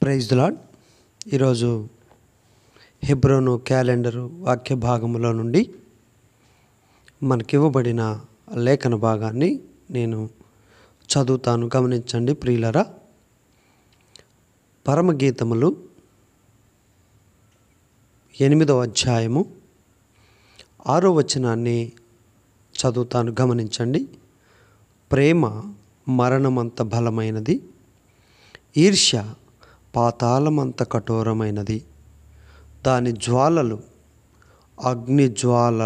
Praise the lord. ఈరోజు హెబ్రోను calendar వాక్య భాగములో నుండి మనకివ్వబడిన లేఖన భాగాన్ని నేను చదువుతాను, గమనించండి ప్రియులరా. పరమగీతములు 8వ అధ్యాయము 6వ వచనాన్ని చదువుతాను, గమనించండి. ప్రేమ మరణమంత బలమైనది, ఈర్ష్య పాతాళమంత కఠోరమైనది. దాని జ్వాలలు అగ్నిజ్వాల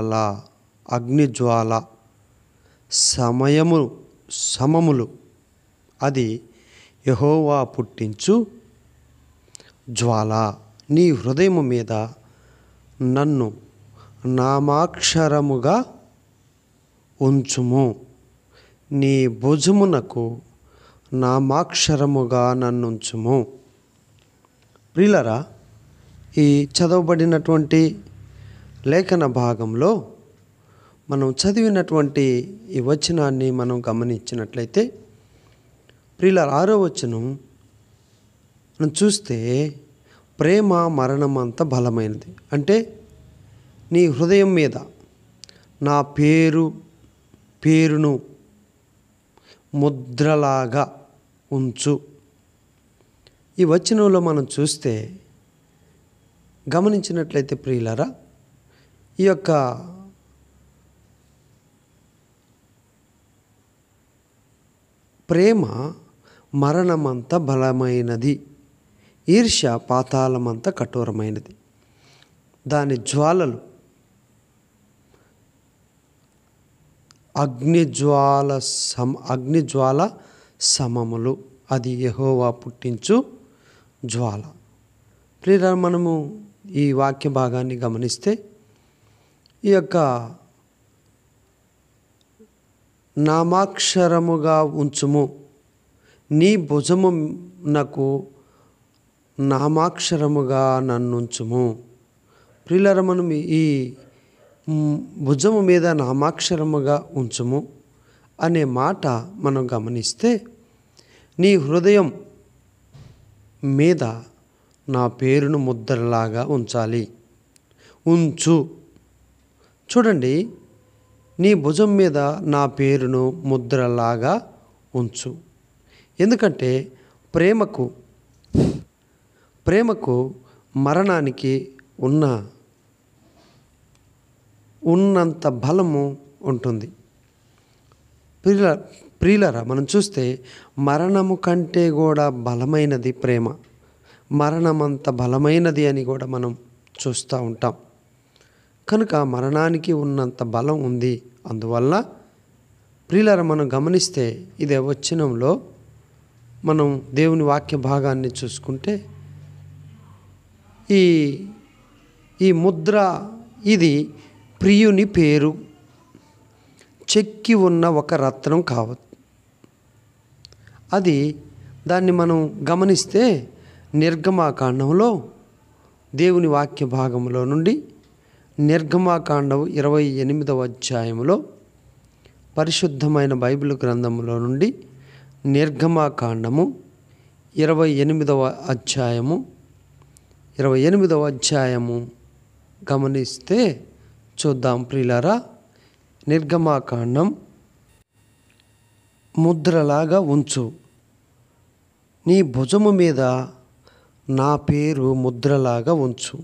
సమములు. అది యెహోవా పుట్టించు జ్వాల. నీ హృదయము మీద నన్ను నామాక్షరముగా ఉంచుము, నీ భుజమునకు నామాక్షరముగా నన్నుంచుము. ప్రియులరా, ఈ చదవబడినటువంటి లేఖన భాగంలో మనం చదివినటువంటి ఈ వచనాన్ని మనం గమనించినట్లయితే, ప్రియులరా, 6వ వచనం మనం చూస్తే ప్రేమ మరణమంత బలమైనది. అంటే నీ హృదయం మీద నా పేరును ముద్రలాగా ఉంచు. ఈ వచనంలో మనం చూస్తే, గమనించినట్లయితే ప్రియులారా, ఈ యొక్క ప్రేమ మరణమంత బలమైనది, ఈర్ష్య పాతాళమంత కఠోరమైనది. దాని జ్వాలలు అగ్నిజ్వాల సమములు. అది యెహోవా పుట్టించు జ్వాల. ప్రియులారా, మనము ఈ వాక్య భాగాన్ని గమనిస్తే, ఈ యొక్క నామాక్షరముగా ఉంచుము, నీ భుజమునకు నామాక్షరముగా నన్నుంచుము. ప్రియులారా, మనం ఈ భుజము మీద నామాక్షరముగా ఉంచుము అనే మాట మనం గమనిస్తే, నీ హృదయం మీద నా పేరును ముద్రలాగా ఉంచు. చూడండి, నీ భుజం మీద నా పేరును ముద్రలాగా ఉంచు. ఎందుకంటే ప్రేమకు మరణానికి ఉన్నంత బలము ఉంటుంది. ప్రియులరా, మనం చూస్తే మరణము కంటే కూడా బలమైనది ప్రేమ. మరణమంత బలమైనది అని కూడా మనం చూస్తూ ఉంటాం. కనుక మరణానికి ఉన్నంత బలం ఉంది. అందువల్ల ప్రియులరా, మనం గమనిస్తే ఇదే వచనంలో మనం దేవుని వాక్య భాగాన్ని చూసుకుంటే, ఈ ముద్ర, ఇది ప్రియుని పేరు చెక్కి ఉన్న ఒక రత్నం కావచ్చు. దాన్ని మనం గమనిస్తే నిర్గమాకాండంలో, దేవుని వాక్య భాగంలో నుండి నిర్గమాకాండం 28వ అధ్యాయంలో, పరిశుద్ధమైన బైబిల్ గ్రంథంలో నుండి నిర్గమాకాండము 28వ అధ్యాయము గమనిస్తే చూద్దాం ప్రియులారా. నిర్గమాకాండం, ముద్రలాగా ఉంచు, నీ భుజము మీద నా పేరు ముద్రలాగా ఉంచు.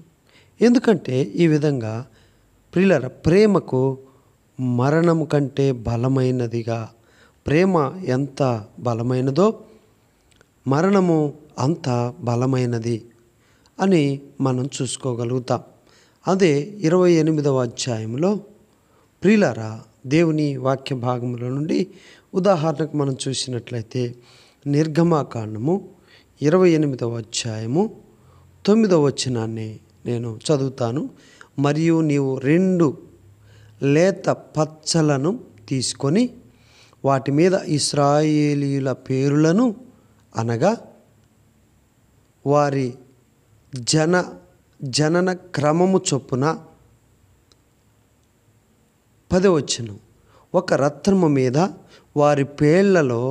ఎందుకంటే ఈ విధంగా ప్రియులారా, ప్రేమకు మరణము కంటే బలమైనదిగా, ప్రేమ ఎంత బలమైనదో మరణము అంత బలమైనది అని మనం చూసుకోగలుగుతాం. అదే 28వ అధ్యాయంలో ప్రియులారా, దేవుని వాక్య భాగంలో నుండి ఉదాహరణకు మనం చూసినట్లయితే, నిర్గమాకాండము 28వ అధ్యాయము 9వ వచనాన్ని నేను చదువుతాను. మరియు నీవు 2 లేత పచ్చలను తీసుకొని వాటి మీద ఇశ్రాయేలీయుల పేరులను, అనగా వారి జనన క్రమము చొప్పున, 10వ వచనం, ఒక రత్నము మీద వారి పేర్లలో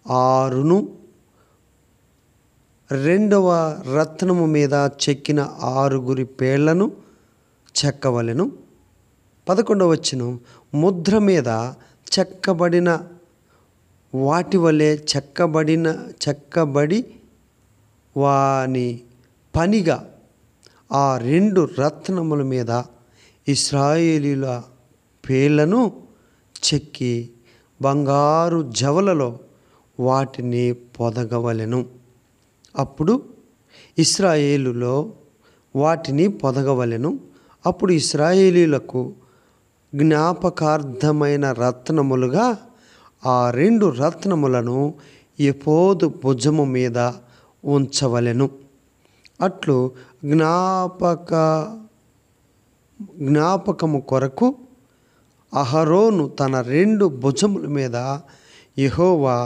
6ను రెండవ రత్నము మీద చెక్కిన 6 పేళ్లను చెక్కవలెను. 11వ వచనం, ముద్ర మీద చెక్కబడిన వాటి వలె చెక్కబడి వాని పనిగా ఆ 2 రత్నముల మీద ఇశ్రాయేలీయుల పేర్లను చెక్కి బంగారు జవలలో వాటిని పొదగవలెను. అప్పుడు ఇశ్రాయేలులో వాటిని పొదగవలెను. అప్పుడు ఇశ్రాయేలీయులకు జ్ఞాపకార్థమైన రత్నములుగా ఆ 2 రత్నములను ఎఫోదు భుజము మీద ఉంచవలెను. అట్లు జ్ఞాపకము కొరకు అహరోను తన 2 భుజముల మీద యెహోవా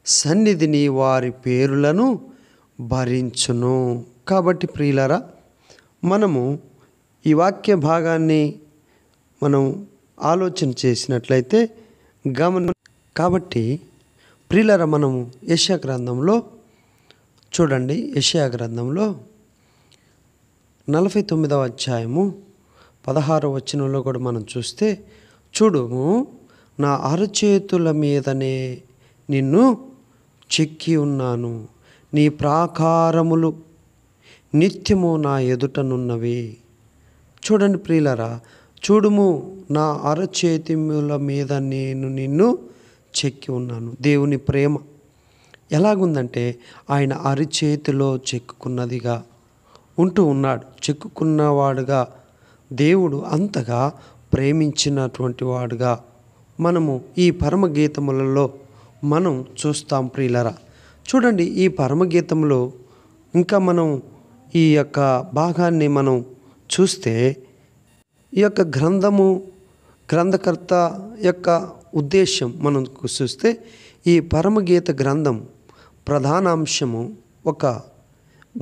సన్నిధిని వారి పేరులను భరించును. కాబట్టి ప్రియులారా, మనము ఈ వాక్య భాగాన్ని మనం ఆలోచన చేసినట్లయితే కాబట్టి ప్రియులారా, మనము యెషయా గ్రంథంలో చూడండి. యెషయా గ్రంథంలో 49వ అధ్యాయము 16వ వచనంలో కూడా మనం చూస్తే, చూడుము, నా అరచేతుల మీదనే నిన్ను చెక్కి ఉన్నాను, నీ ప్రాకారములు నిత్యము నా ఎదుటనున్నవి. చూడండి ప్రియులారా, చూడుము, నా అరచేతుల మీద నేను నిన్ను చెక్కి ఉన్నాను. దేవుని ప్రేమ ఎలాగుందంటే ఆయన అరచేతిలో చెక్కుకున్నదిగా ఉంటూ ఉన్నాడు. చెక్కుకున్నవాడుగా దేవుడు అంతగా ప్రేమించినటువంటి వాడుగా మనము ఈ పరమగీతములలో మనం చూస్తాం. ప్రియులరా, చూడండి, ఈ పరమగీతంలో ఇంకా మనం ఈ యొక్క భాగాన్ని మనం చూస్తే, ఈ యొక్క గ్రంథకర్త యొక్క ఉద్దేశం మనం చూస్తే, ఈ పరమగీత గ్రంథం ప్రధాన అంశము ఒక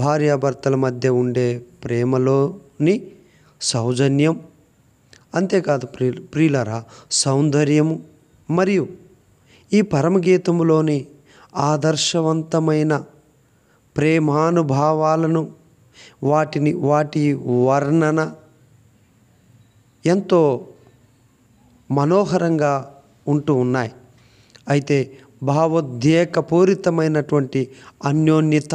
భార్యాభర్తల మధ్య ఉండే ప్రేమలోని సౌజన్యం, అంతేకాదు ప్రియులారా, సౌందర్యము, మరియు ఈ పరమగీతములోని ఆదర్శవంతమైన ప్రేమానుభావాలను వాటి వర్ణన ఎంతో మనోహరంగా ఉంటూ ఉన్నాయి. అయితే భావోద్వేగపూరితమైనటువంటి అన్యోన్యత,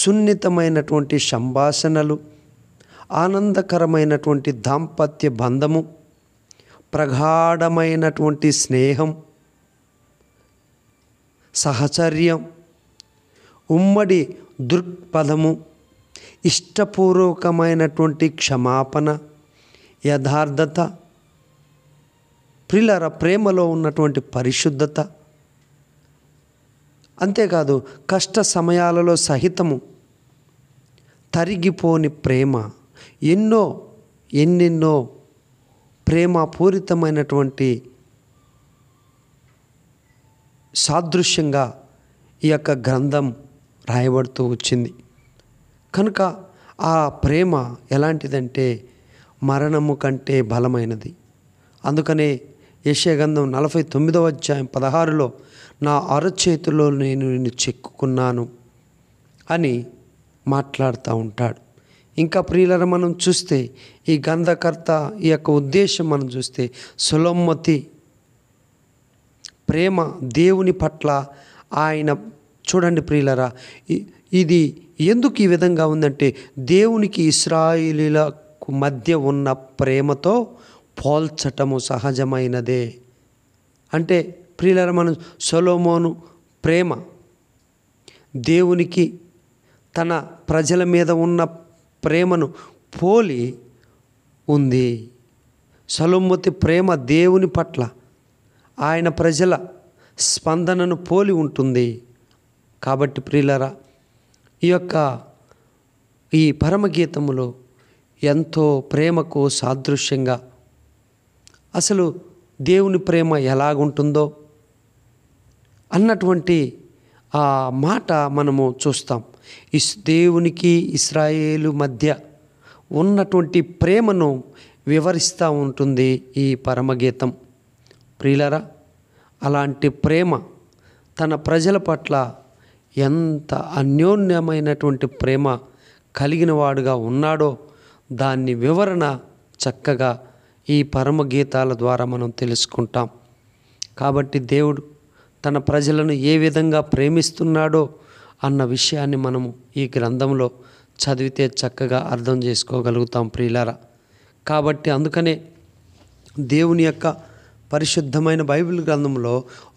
సున్నితమైనటువంటి సంభాషణలు, ఆనందకరమైనటువంటి దాంపత్య బంధము, ప్రగాఢమైనటువంటి స్నేహం, సహచర్యం, ఉమ్మడి దృక్పథము, ఇష్టపూర్వకమైనటువంటి క్షమాపణ, యథార్థత, ప్రియులారా, ప్రేమలో ఉన్నటువంటి పరిశుద్ధత, అంతేకాదు కష్ట సమయాలలో సహితము తరిగిపోని ప్రేమ, ఎన్నెన్నో ప్రేమపూరితమైనటువంటి సాదృశ్యంగా ఈ యొక్క గ్రంథం రాయబడుతూ వచ్చింది. కనుక ఆ ప్రేమ ఎలాంటిదంటే మరణము కంటే బలమైనది. అందుకనే యెషయా గ్రంథం 49వ అధ్యాయం 16లో నా అరచేతిలో నేను నిన్ను చెక్కుకున్నాను అని మాట్లాడుతూ ఉంటాడు. ఇంకా ప్రియులరా, మనం చూస్తే ఈ గ్రంథకర్త ఈ యొక్క ఉద్దేశం మనం చూస్తే, సొలొమోను ప్రేమ దేవుని పట్ల ఆయన, చూడండి ప్రియులరా, ఇది ఎందుకు ఈ విధంగా ఉందంటే దేవునికి ఇశ్రాయేలీయులకు మధ్య ఉన్న ప్రేమతో పోల్చటము సహజమైనదే. అంటే ప్రియులరా, మనం సొలొమోను ప్రేమ దేవునికి తన ప్రజల మీద ఉన్న ప్రేమను పోలి ఉంది. సొలొమోను ప్రేమ దేవుని పట్ల ఆయన ప్రజల స్పందనను పోలి ఉంటుంది. కాబట్టి ప్రియులరా, ఈ పరమగీతములో ఎంతో ప్రేమకు సాదృశ్యంగా అసలు దేవుని ప్రేమ ఎలాగుంటుందో అన్నటువంటి ఆ మాట మనము చూస్తాం. దేవునికి ఇశ్రాయేలు మధ్య ఉన్నటువంటి ప్రేమను వివరిస్తూ ఉంటుంది ఈ పరమగీతం. ప్రియులారా, అలాంటి ప్రేమ తన ప్రజల పట్ల ఎంత అన్యోన్యమైనటువంటి ప్రేమ కలిగిన వాడుగా ఉన్నాడో దాన్ని వివరణ చక్కగా ఈ పరమగీతాల ద్వారా మనం తెలుసుకుంటాం. కాబట్టి దేవుడు తన ప్రజలను ఏ విధంగా ప్రేమిస్తున్నాడో అన్న విషయాన్ని మనము ఈ గ్రంథంలో చదివితే చక్కగా అర్థం చేసుకోగలుగుతాం ప్రియులారా. కాబట్టి అందుకనే దేవుని యొక్క పరిశుద్ధమైన బైబిల్ గ్రంథంలో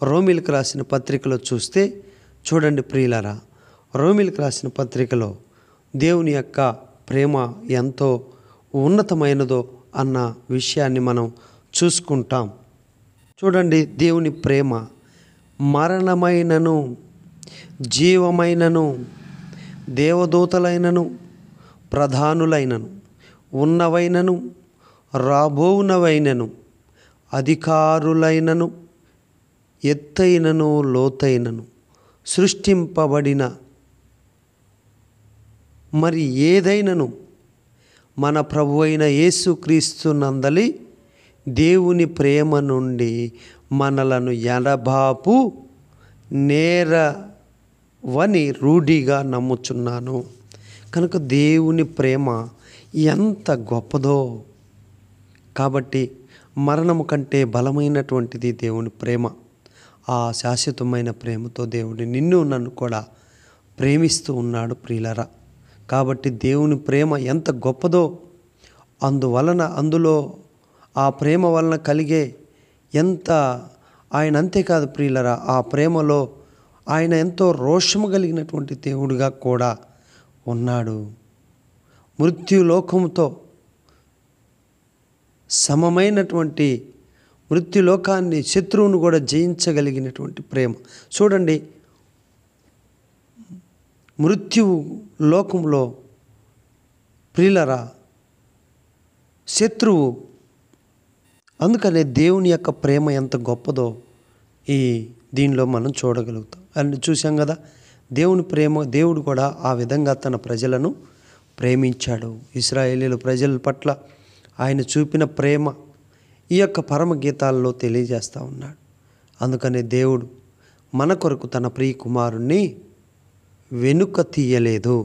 రోమీలకు రాసిన పత్రికలో చూస్తే చూడండి ప్రియులారా, రోమీలకు రాసిన పత్రికలో దేవుని యొక్క ప్రేమ ఎంతో ఉన్నతమైనదో అన్న విషయాన్ని మనం చూసుకుంటాం. చూడండి, దేవుని ప్రేమ మరణమైనను జీవమైనను దేవదూతలైనను ప్రధానులైనను ఉన్నవైనను రాబోవునవైనను అధికారులైనను ఎత్తైనను లోతైనను సృష్టింపబడిన మరి ఏదైనను మన ప్రభువైన యేసుక్రీస్తు నందలి దేవుని ప్రేమ నుండి మనలను ఎడబాపు నేరవని రూఢిగా నమ్ముచున్నాను. కనుక దేవుని ప్రేమ ఎంత గొప్పదో. కాబట్టి మరణము కంటే బలమైనటువంటిది దేవుని ప్రేమ. ఆ శాశ్వతమైన ప్రేమతో దేవుడు నిన్ను నన్ను కూడా ప్రేమిస్తూ ఉన్నాడు ప్రియులరా. కాబట్టి దేవుని ప్రేమ ఎంత గొప్పదో, అందులో ఆ ప్రేమ వలన కలిగే ఎంత ఆయన అంతేకాదు ప్రియులరా, ఆ ప్రేమలో ఆయన ఎంతో రోషము కలిగినటువంటి దేవుడిగా కూడా ఉన్నాడు. మృత్యులోకముతో సమమైనటువంటి మృత్యులోకాన్ని, శత్రువును కూడా జయించగలిగినటువంటి ప్రేమ. చూడండి, మృత్యువు లోకంలో ప్రియులరా శత్రువు. అందుకనే దేవుని యొక్క ప్రేమ ఎంత గొప్పదో దీనిలో మనం చూడగలుగుతాం. అని చూసాం కదా, దేవుని ప్రేమ, దేవుడు కూడా ఆ విధంగా తన ప్రజలను ప్రేమించాడు. ఇశ్రాయేలీయుల ప్రజల పట్ల ఆయన చూపిన ప్రేమ ఈ యొక్క పరమ గీతాల్లో తెలియజేస్తూ ఉన్నాడు. అందుకనే దేవుడు మన కొరకు తన ప్రియ కుమారుణ్ణి వెనుక తీయలేదు.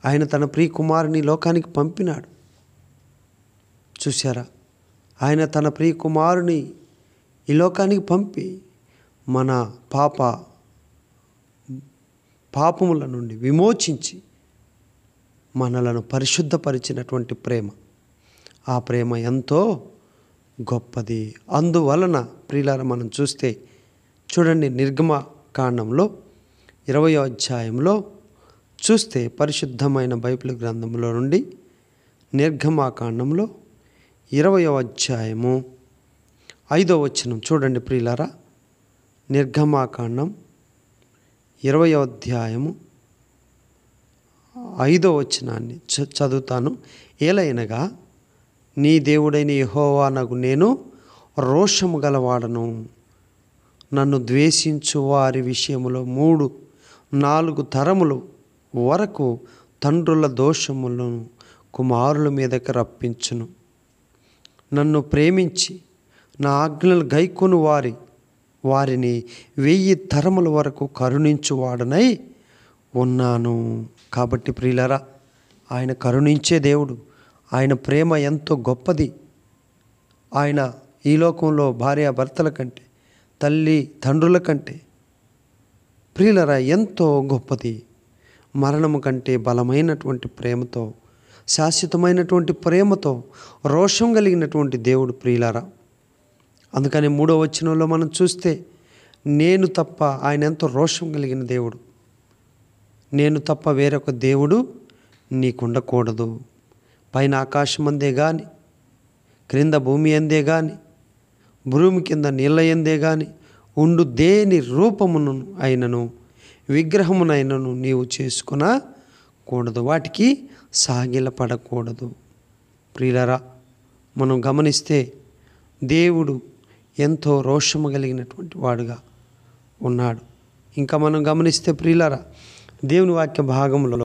ఆయన తన ప్రియ కుమారుని లోకానికి పంపినాడు. చూశారా, ఆయన తన ప్రియ కుమారుని ఈ లోకానికి పంపి మన పాపముల నుండి విమోచించి మనలను పరిశుద్ధపరిచినటువంటి ప్రేమ, ఆ ప్రేమ ఎంతో గొప్పది. అందువలన ప్రియులారా మనం చూస్తే చూడండి, నిర్గమకాండంలో 20వ అధ్యాయంలో చూస్తే పరిశుద్ధమైన బైబిల్ గ్రంథంలో నుండి నిర్గమకాండంలో 20వ అధ్యాయము 5వ వచనం చూడండి ప్రియులారా. నిర్గమకాండం 20వ అధ్యాయము 5వ వచనాన్ని చదువుతాను. ఏలైనగా నీ దేవుడైన యెహోవానగు నేను రోషము గలవాడను. నన్ను ద్వేషించు వారి విషయములో 3-4 తరములు వరకు తండ్రుల దోషములను కుమారుల మీదకి రప్పించును. నన్ను ప్రేమించి నా ఆజ్ఞలు గైకొను వారిని 1000 తరముల వరకు కరుణించువాడనై ఉన్నాను. కాబట్టి ప్రియులారా, ఆయన కరుణించే దేవుడు. ఆయన ప్రేమ ఎంతో గొప్పది. ఆయన ఈ లోకంలో భార్యాభర్తల కంటే, తల్లి తండ్రుల కంటే ప్రియులారా ఎంతో గొప్పది. మరణము కంటే బలమైనటువంటి ప్రేమతో, శాశ్వతమైనటువంటి ప్రేమతో రోషం కలిగినటువంటి దేవుడు ప్రియులారా. అందుకని 3వ వచనంలో మనం చూస్తే నేను తప్ప, ఆయన ఎంతో రోషం కలిగిన దేవుడు. నేను తప్ప వేరొక దేవుడు నీకుండకూడదు. పైన ఆకాశం అందే కానీ, క్రింద భూమి అందే కానీ, భూమి కింద నీళ్ళ ఎందే కానీ ఉండు దేని రూపమును అయినను విగ్రహమునైనను నీవు చేసుకొనకూడదు, వాటికి సాగిలపడకూడదు. ప్రియులారా, మనం గమనిస్తే దేవుడు ఎంతో రోషము కలిగినటువంటి వాడుగా ఉన్నాడు. ఇంకా మనం గమనిస్తే ప్రియులారా, దేవుని వాక్య భాగంలో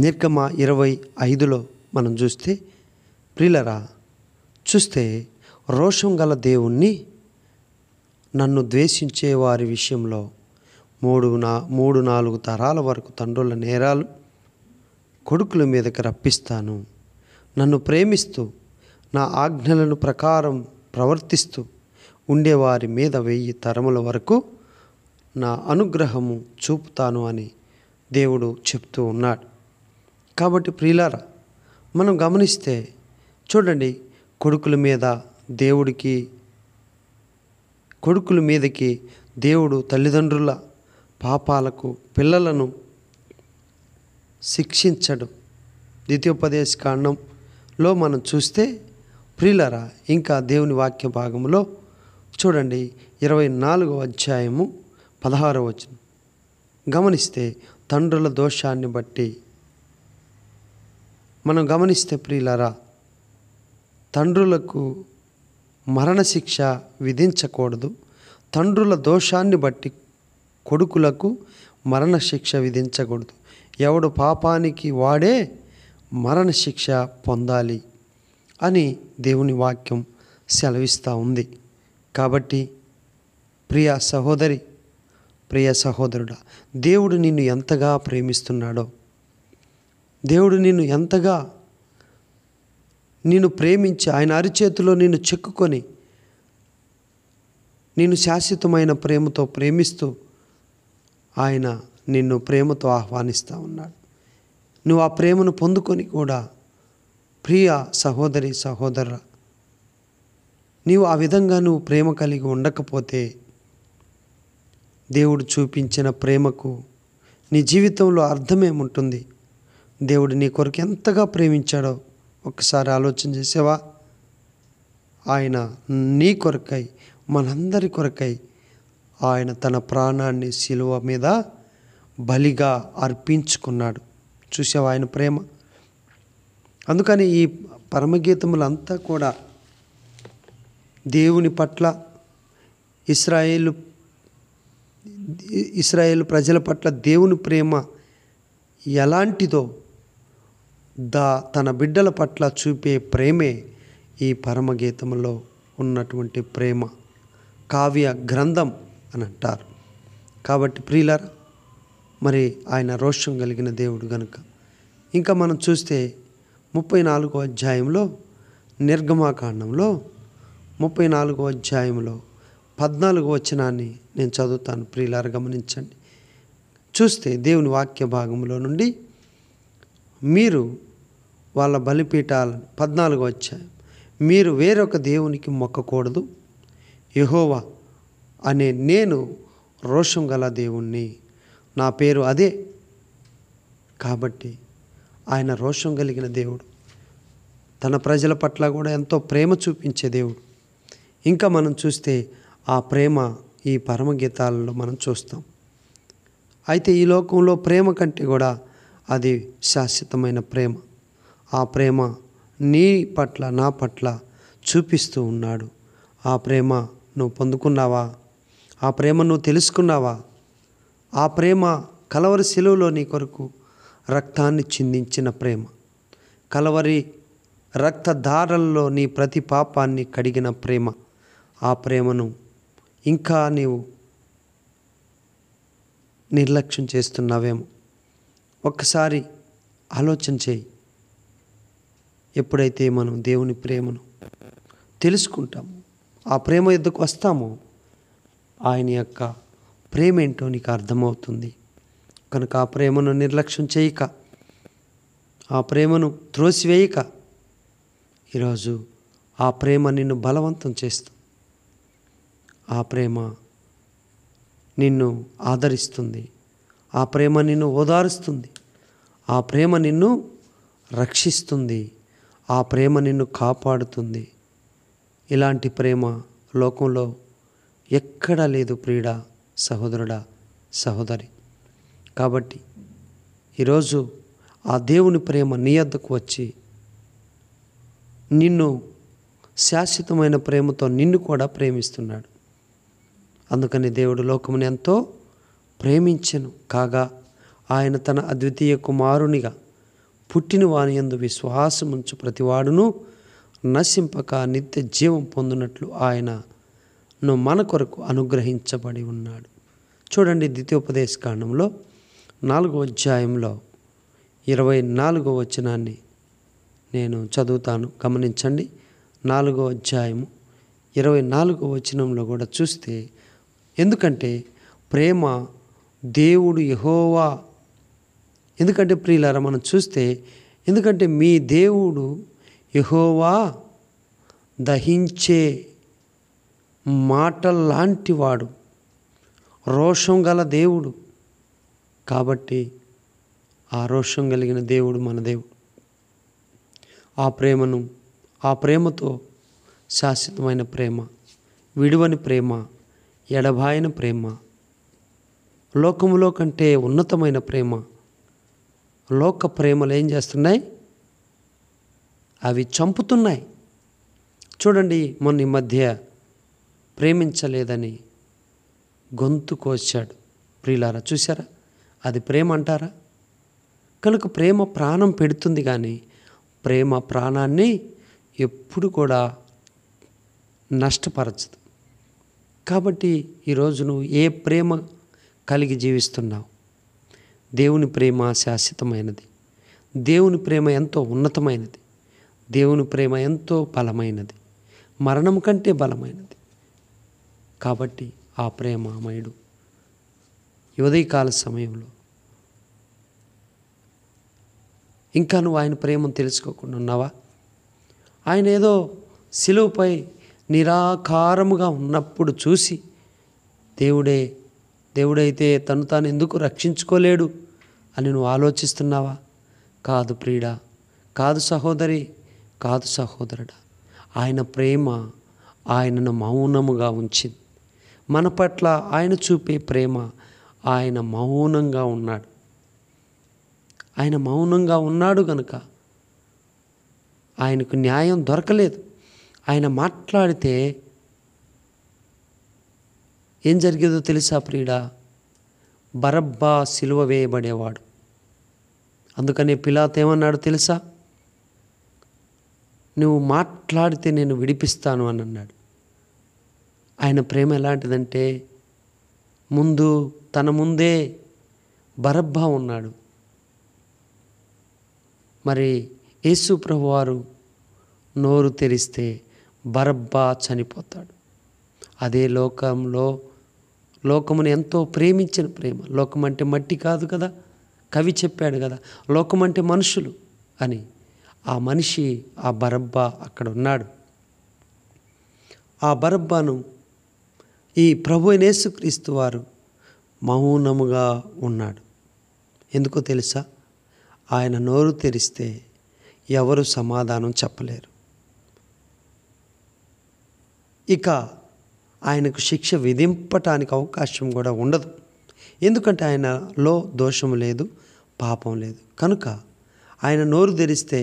నిర్గమ 25లో మనం చూస్తే ప్రియులారా చూస్తే రోషం గల దేవుణ్ణి నన్ను ద్వేషించే వారి విషయంలో మూడు నాలుగు తరాల వరకు తండ్రుల నేరాలు కొడుకుల మీదకి రప్పిస్తాను. నన్ను ప్రేమిస్తూ నా ఆజ్ఞలను ప్రకారం ప్రవర్తిస్తూ ఉండేవారి మీద 1000 తరముల వరకు నా అనుగ్రహము చూపుతాను అని దేవుడు చెప్తూ ఉన్నాడు. కాబట్టి ప్రియులారా, మనం గమనిస్తే చూడండి, కొడుకుల మీదకి దేవుడు తల్లిదండ్రుల పాపాలకు పిల్లలను శిక్షించడు. ద్వితీయోపదేశకాండంలో మనం చూస్తే ప్రియులారా, ఇంకా దేవుని వాక్య భాగంలో చూడండి 24వ అధ్యాయము 16వ వచనం గమనిస్తే, తండ్రుల దోషాన్ని బట్టి మనం గమనిస్తే ప్రియులారా, తండ్రులకు మరణశిక్ష విధించకూడదు. తండ్రుల దోషాన్ని బట్టి కొడుకులకు మరణశిక్ష విధించకూడదు. ఎవడు పాపానికి వాడే మరణశిక్ష పొందాలి అని దేవుని వాక్యం సెలవిస్తూ ఉంది. కాబట్టి ప్రియ సహోదరి, ప్రియ సహోదరుడా, దేవుడు నిన్ను ఎంతగా ప్రేమిస్తున్నాడో, దేవుడు నిన్ను ప్రేమించి ఆయన అరిచేతిలో నిన్ను చెక్కుకొని నిన్ను శాశ్వతమైన ప్రేమతో ప్రేమిస్తూ ఆయన నిన్ను ప్రేమతో ఆహ్వానిస్తూ ఉన్నాడు. నువ్వు ఆ ప్రేమను పొందుకొని కూడా ప్రియ సహోదరి సహోదరుడా, నీవు ఆ విధంగా నువ్వు ప్రేమ కలిగి ఉండకపోతే దేవుడు చూపించిన ప్రేమకు నీ జీవితంలో అర్థమేముంటుంది? దేవుడు నీ కొరకు ఎంతగా ప్రేమించాడో ఒక్కసారి ఆలోచన చేసావా? ఆయన నీ కొరకై, మనందరి కొరకై ఆయన తన ప్రాణాన్ని శిలువ మీద బలిగా అర్పించుకున్నాడు. చూసావా ఆయన ప్రేమ? అందుకని ఈ పరమగీతములంతా కూడా దేవుని పట్ల, ఇశ్రాయేలు ప్రజల పట్ల దేవుని ప్రేమ ఎలాంటిదో తన బిడ్డల పట్ల చూపే ప్రేమే ఈ పరమగీతములో ఉన్నటువంటి ప్రేమ కావ్య గ్రంథం అని అంటారు. కాబట్టి ప్రియులారా, మరి ఆయన రోషం కలిగిన దేవుడు గనుక ఇంకా మనం చూస్తే 34వ అధ్యాయంలో, నిర్గమాకాండంలో 34వ అధ్యాయంలో 14వ వచనాన్ని నేను చదువుతాను. ప్రియులారా గమనించండి. చూస్తే దేవుని వాక్య భాగంలో నుండి, మీరు వాళ్ళ బలిపీఠాలను 14వ అధ్యాయం, మీరు వేరొక దేవునికి మొక్కకూడదు, యెహోవా అనే నేను రోషం గల దేవుణ్ణి, నా పేరు అదే. కాబట్టి ఆయన రోషం కలిగిన దేవుడు, తన ప్రజల పట్ల కూడా ఎంతో ప్రేమ చూపించే దేవుడు. ఇంకా మనం చూస్తే ఆ ప్రేమ ఈ పరమగీతాలలో మనం చూస్తాం. అయితే ఈ లోకంలో ప్రేమ కంటే కూడా అది శాశ్వతమైన ప్రేమ. ఆ ప్రేమ నీ పట్ల, నా పట్ల చూపిస్తూ ఉన్నాడు. ఆ ప్రేమ నువ్వు పొందుకున్నావా? ఆ ప్రేమ నువ్వు తెలుసుకున్నావా? ఆ ప్రేమ కలవరి శిలువలో నీ కొరకు రక్తాన్ని చిందించిన ప్రేమ, కలవరి రక్తధారల్లో నీ ప్రతి పాపాన్ని కడిగిన ప్రేమ. ఆ ప్రేమను ఇంకా నీవు నిర్లక్ష్యం చేస్తున్నావేమో ఒక్కసారి ఆలోచన చేయి. ఎప్పుడైతే మనం దేవుని ప్రేమను తెలుసుకుంటామో, ఆ ప్రేమ ఎద్దుకు వస్తామో, ఆయన యొక్క ప్రేమ ఏంటో నీకు అర్థమవుతుంది. కనుక ఆ ప్రేమను నిర్లక్ష్యం చేయక, ఆ ప్రేమను త్రోసివేయక, ఈరోజు ఆ ప్రేమ నిన్ను బలవంతం చేస్తుంది. ఆ ప్రేమ నిన్ను ఆదరిస్తుంది. ఆ ప్రేమ నిన్ను ఓదారుస్తుంది. ఆ ప్రేమ నిన్ను రక్షిస్తుంది. ఆ ప్రేమ నిన్ను కాపాడుతుంది. ఇలాంటి ప్రేమ లోకంలో ఎక్కడా లేదు ప్రియుడా, సహోదరుడా, సహోదరి. కాబట్టి ఈరోజు ఆ దేవుని ప్రేమ నీ వద్దకు వచ్చి నిన్ను శాశ్వతమైన ప్రేమతో నిన్ను కూడా ప్రేమిస్తున్నాడు. అందుకని దేవుడు లోకమును ఎంతో ప్రేమించెను కాగా ఆయన తన అద్వితీయ కుమారునిగా పుట్టిన వాని యందు విశ్వాసముంచు ప్రతివాడును నశింపక నిత్య జీవం పొందినట్లు ఆయనను మన కొరకు అనుగ్రహించబడి ఉన్నాడు. చూడండి, ద్వితీయోపదేశ కాండంలో 4వ అధ్యాయంలో 24వ వచనాన్ని నేను చదువుతాను, గమనించండి. 4వ అధ్యాయము 24వ వచనంలో కూడా చూస్తే, ఎందుకంటే ప్రేమ దేవుడు యెహోవా, ఎందుకంటే ప్రియులారా మనం చూస్తే, ఎందుకంటే మీ దేవుడు యెహోవా దహించే మాటల్లాంటి వాడు, రోషం గల దేవుడు. కాబట్టి ఆ రోషం కలిగిన దేవుడు మన దేవుడు. ఆ ప్రేమతో శాశ్వతమైన ప్రేమ, విడువని ప్రేమ, ఎడబాయని ప్రేమ, లోకములో కంటే ఉన్నతమైన ప్రేమ. లోక ప్రేమలు ఏం చేస్తున్నాయి? అవి చంపుతున్నాయి. చూడండి, మొన్న ఈ మధ్య ప్రేమించలేదని గొంతు కోసాడు. ప్రియులారా చూసారా? అది ప్రేమ అంటారా? కనుక ప్రేమ ప్రాణం పెడుతుంది, కానీ ప్రేమ ప్రాణాన్ని ఎప్పుడు కూడా నష్టపరచదు. కాబట్టి ఈరోజు నువ్వు ఏ ప్రేమ కలిగి జీవిస్తున్నావు? దేవుని ప్రేమ శాశ్వతమైనది. దేవుని ప్రేమ ఎంతో ఉన్నతమైనది. దేవుని ప్రేమ ఎంతో బలమైనది, మరణం కంటే బలమైనది. కాబట్టి ఆ ప్రేమమయుడు ఈ ఉదయకాల సమయంలో ఇంకా నువ్వు ఆయన ప్రేమను తెలుసుకోకుండా ఉన్నావా? ఆయన ఏదో సిలువపై నిరాకారముగా ఉన్నప్పుడు చూసి దేవుడైతే తను తాను ఎందుకు రక్షించుకోలేడు అని నువ్వు ఆలోచిస్తున్నావా? కాదు ప్రియుడా, కాదు సహోదరి, కాదు సహోదరుడా. ఆయన ప్రేమ ఆయనను మౌనముగా ఉంచింది. మన పట్ల ఆయన చూపే ప్రేమ, ఆయన మౌనంగా ఉన్నాడు. ఆయన మౌనంగా ఉన్నాడు కనుక ఆయనకు న్యాయం దొరకలేదు. ఆయన మాట్లాడితే ఏం జరిగేదో తెలుసా ప్రియుడా? బరబ్బా సిలువ వేయబడేవాడు. అందుకనే పిలాతు ఏమన్నాడు తెలుసా? నువ్వు మాట్లాడితే నేను విడిపిస్తాను అని అన్నాడు. ఆయన ప్రేమ ఎలాంటిదంటే, తన ముందే బరబ్బా ఉన్నాడు. మరి యేసు ప్రభువారు నోరు తెరిస్తే బరబ్బా చనిపోతాడు. అదే లోకమును ఎంతో ప్రేమించిన ప్రేమ. లోకం అంటే మట్టి కాదు కదా, కవి చెప్పాడు కదా, లోకం అంటే మనుషులు అని. ఆ మనిషి, ఆ బరబ్బా అక్కడ ఉన్నాడు. ఆ బరబ్బాను ఈ ప్రభువైన యేసుక్రీస్తు వారు మౌనముగా ఉన్నాడు. ఎందుకో తెలుసా? ఆయన నోరు తెరిస్తే ఎవరు సమాధానం చెప్పలేరు. ఇక ఆయనకు శిక్ష విధింపటానికి అవకాశం కూడా ఉండదు. ఎందుకంటే ఆయనలో దోషం లేదు, పాపం లేదు. కనుక ఆయన నోరు తెరిస్తే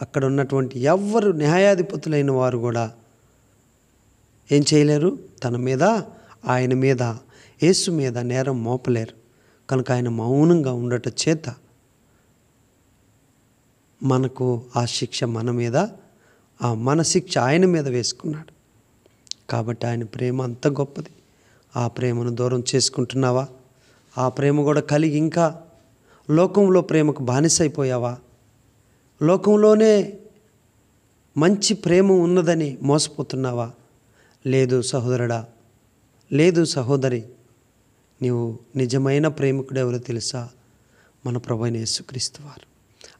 అక్కడ ఉన్నటువంటి ఎవ్వరు న్యాయాధిపతులైన వారు కూడా ఏం చేయలేరు? తన మీద, ఆయన మీద, యేసు మీద నేరం మోపలేరు. కనుక ఆయన మౌనంగా ఉండట చేత మనకు ఆ శిక్ష మన మీద, మన శిక్ష ఆయన మీద వేసుకున్నాడు. కాబట్టి ఆయన ప్రేమ అంత గొప్పది. ఆ ప్రేమను దూరం చేసుకుంటున్నావా? ఆ ప్రేమ కూడా కలిగి ఇంకా లోకంలో ప్రేమకు బానిసైపోయావా? లోకంలోనే మంచి ప్రేమ ఉన్నదని మోసపోతున్నావా? లేదు సహోదరుడా, లేదు సహోదరి, నీవు నిజమైన ప్రేమికుడు ఎవరో తెలుసా? మన ప్రభువైన యేసుక్రీస్తు వారు.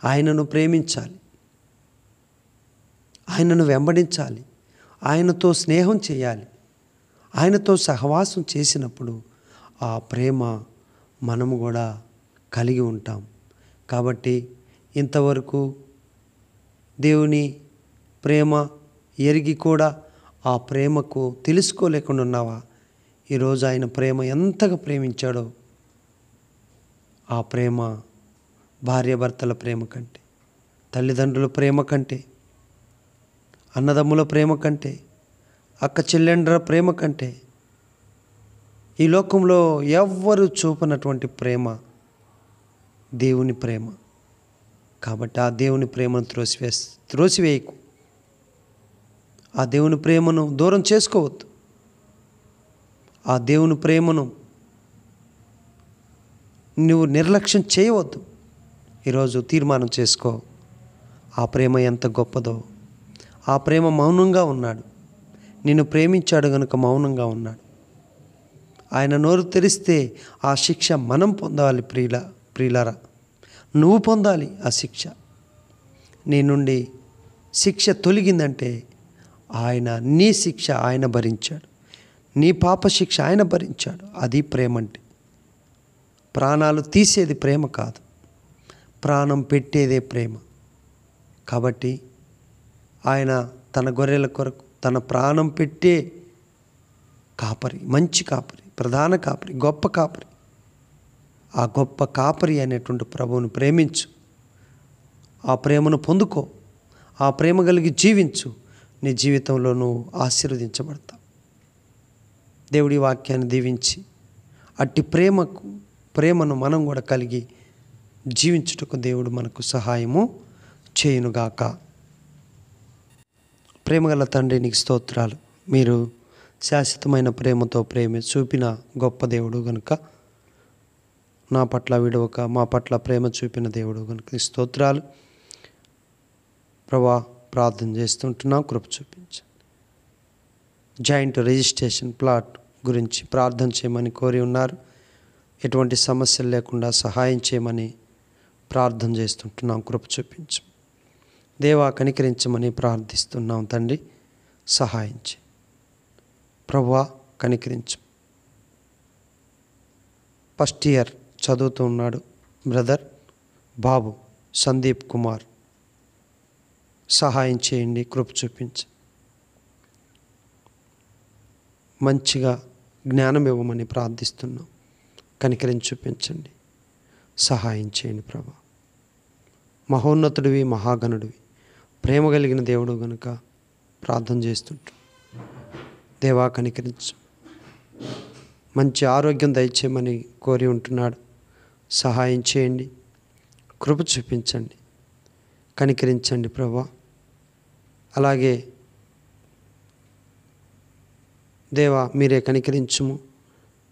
ఆయనను ప్రేమించాలి, ఆయనను వెంబడించాలి, ఆయనతో స్నేహం చేయాలి. ఆయనతో సహవాసం చేసినప్పుడు ఆ ప్రేమ మనము కూడా కలిగి ఉంటాం. కాబట్టి ఇంతవరకు దేవుని ప్రేమ ఎరిగి కూడా ఆ ప్రేమకు తెలుసుకోలేకుండా ఉన్నావా? ఈరోజు ఆయన ప్రేమ ఎంతగా ప్రేమించాడో, ఆ ప్రేమ భార్యాభర్తల ప్రేమ కంటే, తల్లిదండ్రుల ప్రేమ కంటే, అన్నదమ్ముల ప్రేమ కంటే, అక్క చెల్లెండ్ర ప్రేమ కంటే, ఈ లోకంలో ఎవ్వరు చూపనటువంటి ప్రేమ దేవుని ప్రేమ. కాబట్టి ఆ దేవుని ప్రేమను త్రోసివేయకు. ఆ దేవుని ప్రేమను దూరం చేసుకోవద్దు. ఆ దేవుని ప్రేమను నువ్వు నిర్లక్ష్యం చేయవద్దు. ఈరోజు తీర్మానం చేసుకో. ఆ ప్రేమ ఎంత గొప్పదో. ఆ ప్రేమ మౌనంగా ఉన్నాడు. నిన్ను ప్రేమించాడు గనుక మౌనంగా ఉన్నాడు. ఆయన నోరు తెరిస్తే ఆ శిక్ష మనం పొందాలి. ప్రియులారా, నువ్వు పొందాలి ఆ శిక్ష. నీ నుండి శిక్ష తొలగిందంటే నీ శిక్ష ఆయన భరించాడు. నీ పాప శిక్ష ఆయన భరించాడు. అది ప్రేమ అంటే. ప్రాణాలు తీసేది ప్రేమ కాదు, ప్రాణం పెట్టేదే ప్రేమ. కాబట్టి ఆయన తన గొర్రెల కొరకు తన ప్రాణం పెట్టే కాపరి, మంచి కాపరి, ప్రధాన కాపరి, గొప్ప కాపరి. ఆ గొప్ప కాపరి అనేటువంటి ప్రభువును ప్రేమించు. ఆ ప్రేమను పొందుకో. ఆ ప్రేమ కలిగి జీవించు. నీ జీవితంలో నువ్వు ఆశీర్వదించబడతావు. దేవుడి వాక్యాన్ని దీవించి అట్టి ప్రేమను మనం కూడా కలిగి జీవించుటకు దేవుడు మనకు సహాయము చేయునుగాక. ప్రేమగల తండ్రి, నీకు స్తోత్రాలు. మీరు శాశ్వతమైన ప్రేమతో చూపిన గొప్ప దేవుడు కనుక, నా పట్ల విడవక మా పట్ల ప్రేమ చూపిన దేవుడు కనుక నీ స్తోత్రాలు. ప్రభా, ప్రార్థన చేస్తుంటున్నాం, కృప చూపించండి. జాయింట్ రిజిస్ట్రేషన్ ప్లాట్ గురించి ప్రార్థన చేయమని కోరి ఉన్నారు. ఎటువంటి సమస్యలు లేకుండా సహాయం చేయమని ప్రార్థన చేస్తుంటున్నాం, కృప చూపించు. దేవా, కనికరించమని ప్రార్థిస్తున్నాం తండ్రి. సహాయం చేయి ప్రభువా, కనికరించు. ఫస్ట్ ఇయర్ చదువుతూ ఉన్నాడు బ్రదర్ బాబు సందీప్ కుమార్. సహాయం చేయండి, కృప చూపించు. మంచిగా జ్ఞానం ఇవ్వమని ప్రార్థిస్తున్నాం. కనికరించి చూపించండి, సహాయం చేయండి ప్రభా. మహోన్నతుడివి, మహాగణుడివి, ప్రేమ కలిగిన దేవుడు గనుక ప్రార్థన చేస్తుంటాం. దేవా, కనికరించు. మంచి ఆరోగ్యం దయచేయమని కోరి ఉంటున్నాడు. సహాయం చేయండి, కృప చూపించండి, కనికరించండి ప్రభా. అలాగే దేవా, మీరే కనికరించుము,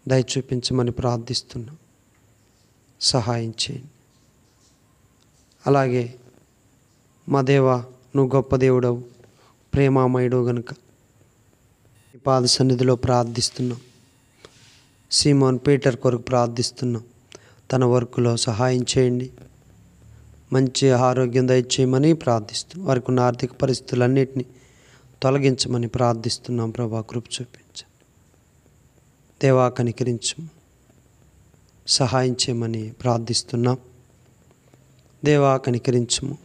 దయ చూపించమని ప్రార్థిస్తున్నాం. సహాయం చేయండి. అలాగే మా దేవా, నువ్వు గొప్ప దేవుడవు, ప్రేమామయుడు గనుక ఈ పాద సన్నిధిలో ప్రార్థిస్తున్నాం. సీమోన్ పీటర్ కొరకు ప్రార్థిస్తున్నాం. తన వర్కులో సహాయం చేయండి, మంచి ఆరోగ్యం దయచేయమని ప్రార్థిస్తున్నాం. వారికి ఉన్న ఆర్థిక పరిస్థితులన్నిటినీ తొలగించమని ప్రార్థిస్తున్నాం ప్రభా. కృప చూపించండి. దేవా, కనికరించు, సహాయం చేయమని ప్రార్థిస్తున్నాం. దేవా, కనికరించుము,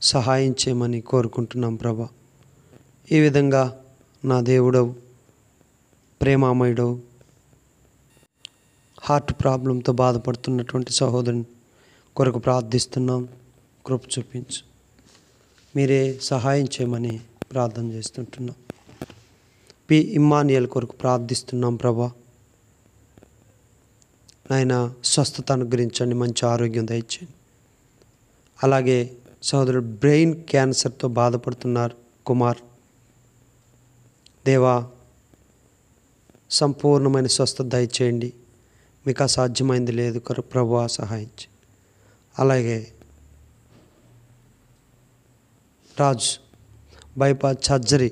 సహాయం చేయమని కోరుకుంటున్నాం ప్రభా. ఈ విధంగా నా దేవుడవు, ప్రేమామయుడవు, హార్ట్ ప్రాబ్లంతో బాధపడుతున్నటువంటి సహోదరుని కొరకు ప్రార్థిస్తున్నాం. కృప చూపించు, మీరే సహాయం చేయమని ప్రార్థన చేస్తుంటున్నాం. పి ఇమ్మానియల్ కొరకు ప్రార్థిస్తున్నాం ప్రభా. నాయన, స్వస్థత అనుగ్రహించండి, మంచి ఆరోగ్యం దయచేయండి. అలాగే సహోదరుడు బ్రెయిన్ క్యాన్సర్తో బాధపడుతున్నారు కుమార్. దేవా, సంపూర్ణమైన స్వస్థత దయచేయండి. మీకు అసాధ్యమైంది లేదు ప్రభువా, సహాయం చేయండి. అలాగే రాజు బైపాస్ సర్జరీ,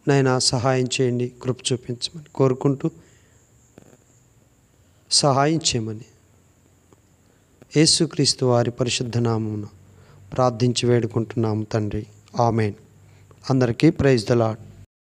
నైనా సహాయం చేయండి, కృప చూపించమని కోరుకుంటూ సహాయం చేయమని యేసుక్రీస్తు వారి పరిశుద్ధ నామమున ప్రార్థించి వేడుకుంటున్నాము తండ్రి. ఆమెన్. అందరికీ ప్రైజ్ ద లార్డ్.